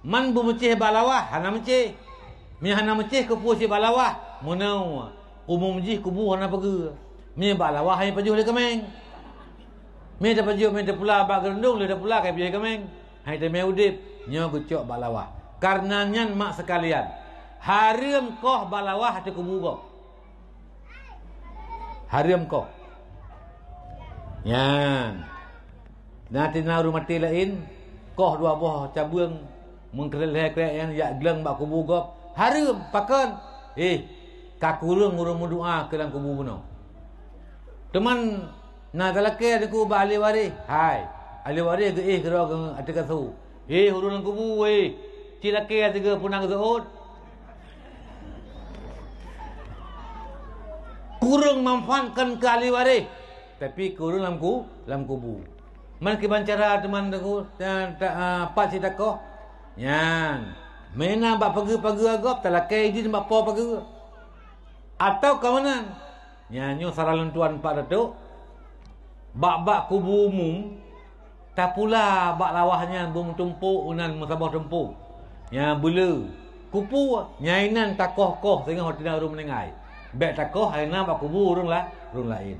Man bumecih balawah, hana mecih. Mi hana mecih kupu si balawah. Munau umum jih kubu hana pergi. Mi balawah hai pajuh le kemeng. Mi dah pajuh mi dah pula bak gerundung le dah pula kai piye kemeng. Hai te me udip nyo gucok balawah. Karena nyan mak sekalian. Harim koh balawah te kubu ko. Harim koh. Yan. Nanti na rumah mati lain koh dua buah cabung mengkelek-kelek yang yak geleng bak kubu gop. Harim pakan. Kakurung urung doa ke dalam kubu buno. Teman na talake ada ku ba ahli waris. Hai. Ahli waris ke kira ke atika su. Hurung kubu cilake tiga punang zuhud. Kurang memanfaatkan ke ahli waris. Tapi kurang dalam kubu. Man kibancara teman aku pak si takoh. Yan. Mena bak pagi-pagi agop talakai di bak po pagi. Atau kawanan. Nyanyo saralan tuan pak datuk. Bak kubu umum tak pula bak lawahnya bum tumpuk unan musabah tumpuk. Ya bela. Kupu nyainan takoh-koh sehingga hotel rum menengai. Bek takoh aina bak kubu urung lain.